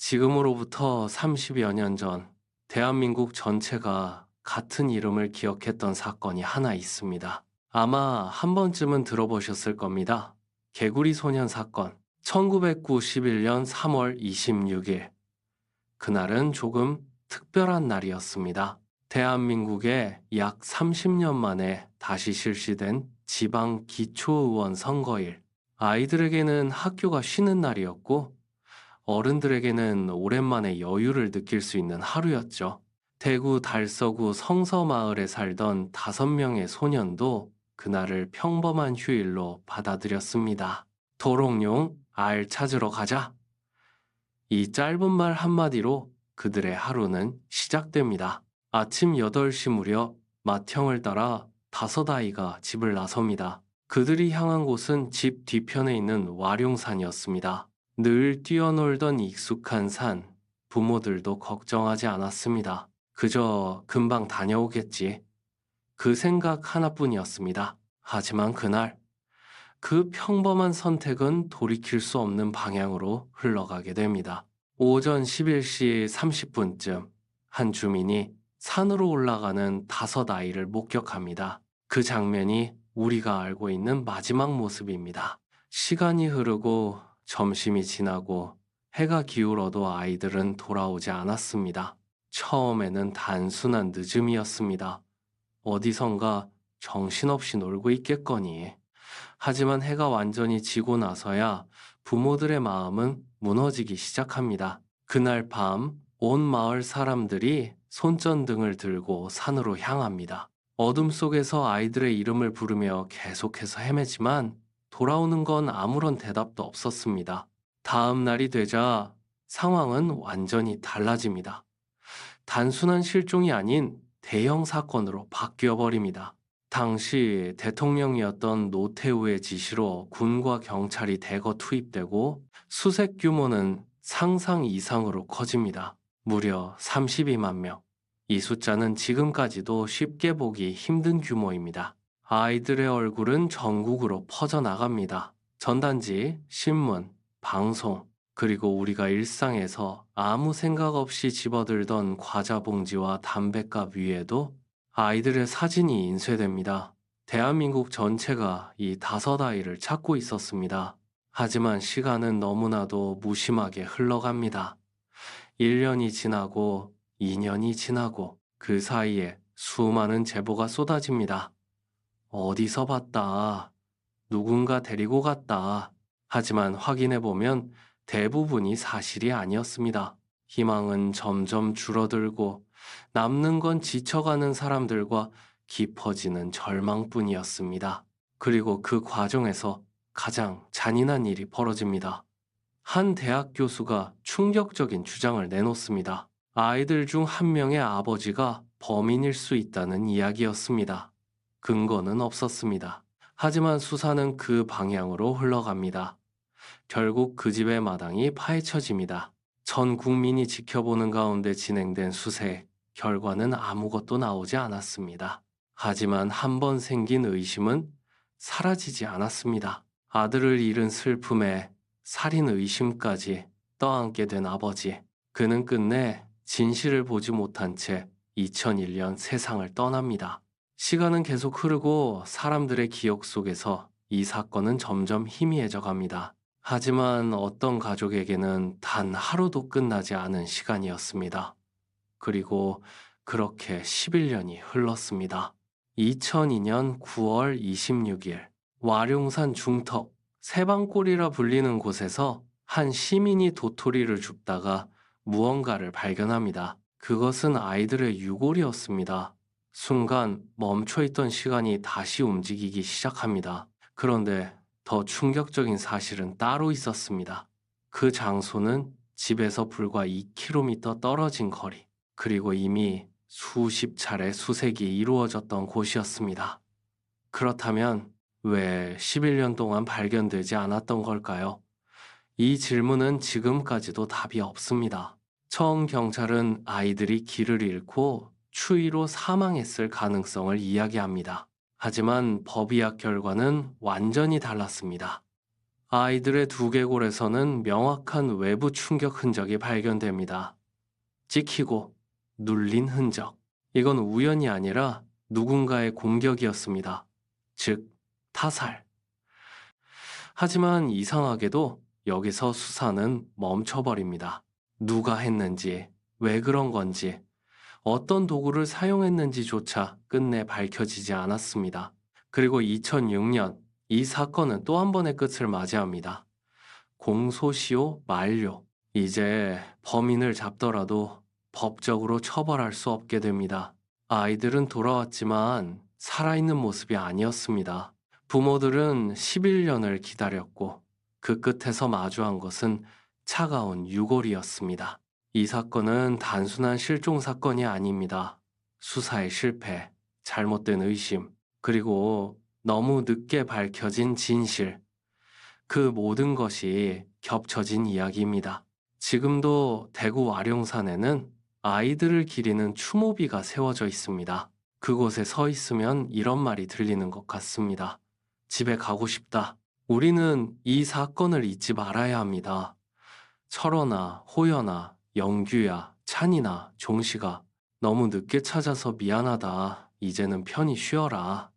지금으로부터 30여 년 전, 대한민국 전체가 같은 이름을 기억했던 사건이 하나 있습니다. 아마 한 번쯤은 들어보셨을 겁니다. 개구리 소년 사건. 1991년 3월 26일. 그날은 조금 특별한 날이었습니다. 대한민국에 약 30년 만에 다시 실시된 지방 기초의원 선거일. 아이들에게는 학교가 쉬는 날이었고, 어른들에게는 오랜만에 여유를 느낄 수 있는 하루였죠. 대구 달서구 성서마을에 살던 5명의 소년도 그날을 평범한 휴일로 받아들였습니다. 도롱뇽, 알 찾으러 가자. 이 짧은 말 한마디로 그들의 하루는 시작됩니다. 아침 8시 무렵 맏형을 따라 5아이가 집을 나섭니다. 그들이 향한 곳은 집 뒤편에 있는 와룡산이었습니다. 늘 뛰어놀던 익숙한 산, 부모들도 걱정하지 않았습니다. 그저 금방 다녀오겠지. 그 생각 하나뿐이었습니다. 하지만 그날, 그 평범한 선택은 돌이킬 수 없는 방향으로 흘러가게 됩니다. 오전 11시 30분쯤 한 주민이 산으로 올라가는 5아이를 목격합니다. 그 장면이 우리가 알고 있는 마지막 모습입니다. 시간이 흐르고 점심이 지나고 해가 기울어도 아이들은 돌아오지 않았습니다. 처음에는 단순한 늦음이었습니다. 어디선가 정신없이 놀고 있겠거니. 하지만 해가 완전히 지고 나서야 부모들의 마음은 무너지기 시작합니다. 그날 밤 온 마을 사람들이 손전등을 들고 산으로 향합니다. 어둠 속에서 아이들의 이름을 부르며 계속해서 헤매지만 돌아오는 건 아무런 대답도 없었습니다. 다음 날이 되자 상황은 완전히 달라집니다. 단순한 실종이 아닌 대형 사건으로 바뀌어 버립니다. 당시 대통령이었던 노태우의 지시로 군과 경찰이 대거 투입되고 수색 규모는 상상 이상으로 커집니다. 무려 32만 명. 이 숫자는 지금까지도 쉽게 보기 힘든 규모입니다. 아이들의 얼굴은 전국으로 퍼져나갑니다. 전단지, 신문, 방송, 그리고 우리가 일상에서 아무 생각 없이 집어들던 과자 봉지와 담뱃값 위에도 아이들의 사진이 인쇄됩니다. 대한민국 전체가 이 5아이를 찾고 있었습니다. 하지만 시간은 너무나도 무심하게 흘러갑니다. 1년이 지나고 2년이 지나고 그 사이에 수많은 제보가 쏟아집니다. 어디서 봤다. 누군가 데리고 갔다. 하지만 확인해보면 대부분이 사실이 아니었습니다. 희망은 점점 줄어들고 남는 건 지쳐가는 사람들과 깊어지는 절망뿐이었습니다. 그리고 그 과정에서 가장 잔인한 일이 벌어집니다. 한 대학 교수가 충격적인 주장을 내놓습니다. 아이들 중 한 명의 아버지가 범인일 수 있다는 이야기였습니다. 근거는 없었습니다. 하지만 수사는 그 방향으로 흘러갑니다. 결국 그 집의 마당이 파헤쳐집니다. 전 국민이 지켜보는 가운데 진행된 수색, 결과는 아무것도 나오지 않았습니다. 하지만 한 번 생긴 의심은 사라지지 않았습니다. 아들을 잃은 슬픔에 살인 의심까지 떠안게 된 아버지. 그는 끝내 진실을 보지 못한 채 2001년 세상을 떠납니다. 시간은 계속 흐르고 사람들의 기억 속에서 이 사건은 점점 희미해져 갑니다. 하지만 어떤 가족에게는 단 하루도 끝나지 않은 시간이었습니다. 그리고 그렇게 11년이 흘렀습니다. 2002년 9월 26일, 와룡산 중턱, 세방골이라 불리는 곳에서 한 시민이 도토리를 줍다가 무언가를 발견합니다. 그것은 아이들의 유골이었습니다. 순간 멈춰있던 시간이 다시 움직이기 시작합니다. 그런데 더 충격적인 사실은 따로 있었습니다. 그 장소는 집에서 불과 2km 떨어진 거리, 그리고 이미 수십 차례 수색이 이루어졌던 곳이었습니다. 그렇다면 왜 11년 동안 발견되지 않았던 걸까요? 이 질문은 지금까지도 답이 없습니다. 처음 경찰은 아이들이 길을 잃고 추위로 사망했을 가능성을 이야기합니다. 하지만 법의학 결과는 완전히 달랐습니다. 아이들의 두개골에서는 명확한 외부 충격 흔적이 발견됩니다. 찍히고 눌린 흔적. 이건 우연이 아니라 누군가의 공격이었습니다. 즉, 타살. 하지만 이상하게도 여기서 수사는 멈춰버립니다. 누가 했는지, 왜 그런 건지, 어떤 도구를 사용했는지조차 끝내 밝혀지지 않았습니다. 그리고 2006년 이 사건은 또 한 번의 끝을 맞이합니다. 공소시효 만료. 이제 범인을 잡더라도 법적으로 처벌할 수 없게 됩니다. 아이들은 돌아왔지만 살아있는 모습이 아니었습니다. 부모들은 11년을 기다렸고 그 끝에서 마주한 것은 차가운 유골이었습니다. 이 사건은 단순한 실종 사건이 아닙니다. 수사의 실패, 잘못된 의심, 그리고 너무 늦게 밝혀진 진실. 그 모든 것이 겹쳐진 이야기입니다. 지금도 대구 와룡산에는 아이들을 기리는 추모비가 세워져 있습니다. 그곳에 서 있으면 이런 말이 들리는 것 같습니다. 집에 가고 싶다. 우리는 이 사건을 잊지 말아야 합니다. 철원아, 호연아, 영규야, 찬이나 종식아, 너무 늦게 찾아서 미안하다. 이제는 편히 쉬어라.